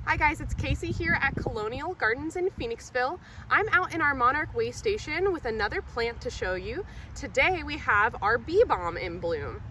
Hi guys, it's Casey here at Colonial Gardens in Phoenixville. I'm out in our Monarch Waystation with another plant to show you. Today we have our Beebalm in bloom.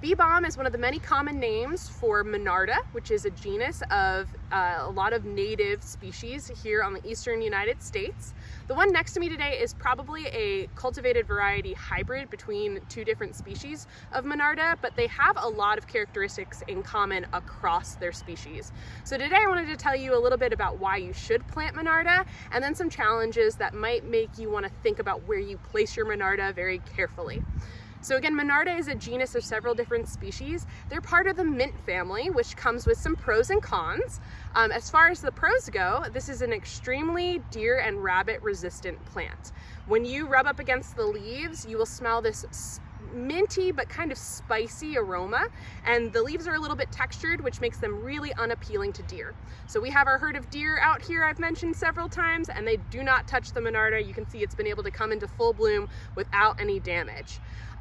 Beebalm is one of the many common names for Monarda, which is a genus of a lot of native species here on the eastern United States. The one next to me today is probably a cultivated variety hybrid between two different species of Monarda, but they have a lot of characteristics in common across their species. So today I wanted to tell you a little bit about why you should plant Monarda, and then some challenges that might make you want to think about where you place your Monarda very carefully. So again, Monarda is a genus of several different species. They're part of the mint family, which comes with some pros and cons. As far as the pros go, this is an extremely deer and rabbit resistant plant. When you rub up against the leaves, you will smell this minty but kind of spicy aroma, and the leaves are a little bit textured, which makes them really unappealing to deer. So we have our herd of deer out here I've mentioned several times, and they do not touch the Monarda. You can see it's been able to come into full bloom without any damage.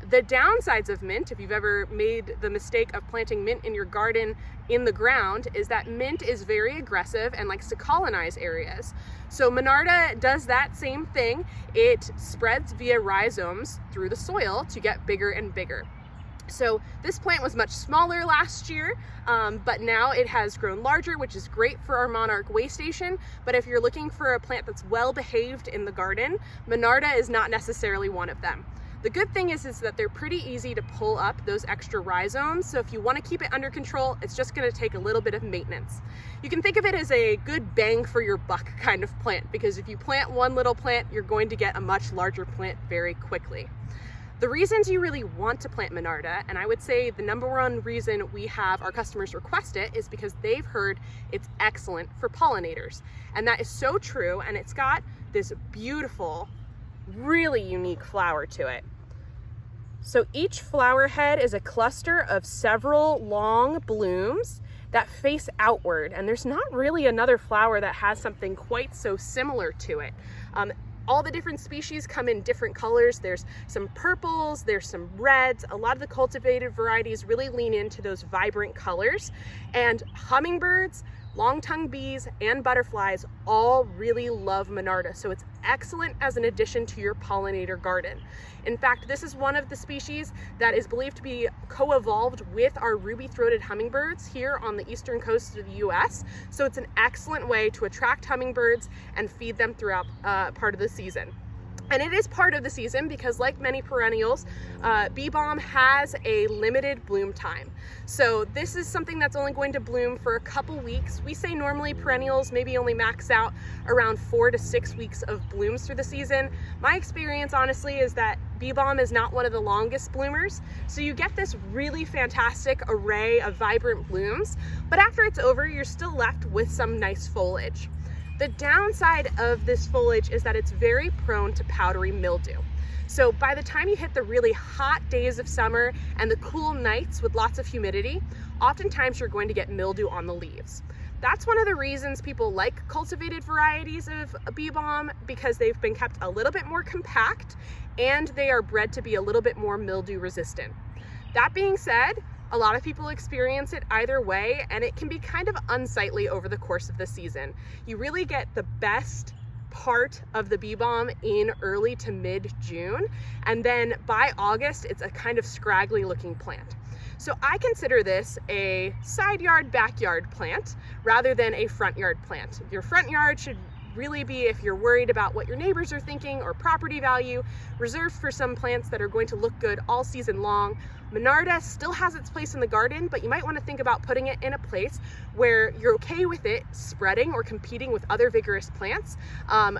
The downsides of mint, if you've ever made the mistake of planting mint in your garden in the ground, is that mint is very aggressive and likes to colonize areas. So Monarda does that same thing. It spreads via rhizomes through the soil to get bigger and bigger. So this plant was much smaller last year, but now it has grown larger, which is great for our Monarch Waystation. But if you're looking for a plant that's well behaved in the garden, Monarda is not necessarily one of them. The good thing is that they're pretty easy to pull up those extra rhizomes. So if you want to keep it under control, it's just going to take a little bit of maintenance. You can think of it as a good bang for your buck kind of plant, because if you plant one little plant, you're going to get a much larger plant very quickly. The reasons you really want to plant Monarda, and I would say the number one reason we have our customers request it, is because they've heard it's excellent for pollinators. And that is so true, and it's got this beautiful, really unique flower to it. So each flower head is a cluster of several long blooms that face outward, and there's not really another flower that has something quite so similar to it. All the different species come in different colors. There's some purples, there's some reds. A lot of the cultivated varieties really lean into those vibrant colors, and hummingbirds, long-tongued bees, and butterflies all really love Monarda, so it's excellent as an addition to your pollinator garden. In fact, this is one of the species that is believed to be co-evolved with our ruby-throated hummingbirds here on the eastern coast of the US, so it's an excellent way to attract hummingbirds and feed them throughout part of the season. And it is part of the season because, like many perennials, Beebalm has a limited bloom time. So this is something that's only going to bloom for a couple weeks. We say normally perennials maybe only max out around 4 to 6 weeks of blooms through the season. My experience, honestly, is that Beebalm is not one of the longest bloomers. So you get this really fantastic array of vibrant blooms, but after it's over, you're still left with some nice foliage. The downside of this foliage is that it's very prone to powdery mildew. So by the time you hit the really hot days of summer and the cool nights with lots of humidity, oftentimes you're going to get mildew on the leaves. That's one of the reasons people like cultivated varieties of Beebalm, because they've been kept a little bit more compact and they are bred to be a little bit more mildew resistant. That being said, a lot of people experience it either way, and it can be kind of unsightly over the course of the season. You really get the best part of the Beebalm in early to mid-June, and then by August, it's a kind of scraggly looking plant. So I consider this a side yard, backyard plant rather than a front yard plant. Your front yard should really be, if you're worried about what your neighbors are thinking or property value, reserved for some plants that are going to look good all season long. Monarda still has its place in the garden, but you might want to think about putting it in a place where you're okay with it spreading or competing with other vigorous plants,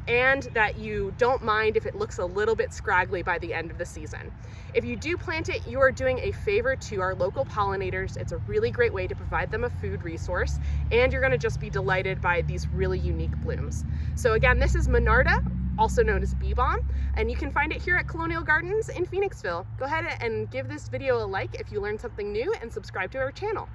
and that you don't mind if it looks a little bit scraggly by the end of the season. If you do plant it, you are doing a favor to our local pollinators. It's a really great way to provide them a food resource, and you're going to just be delighted by these really unique blooms. So again, this is Monarda, also known as Beebalm, and you can find it here at Colonial Gardens in Phoenixville. Go ahead and give this video a like if you learned something new, and subscribe to our channel.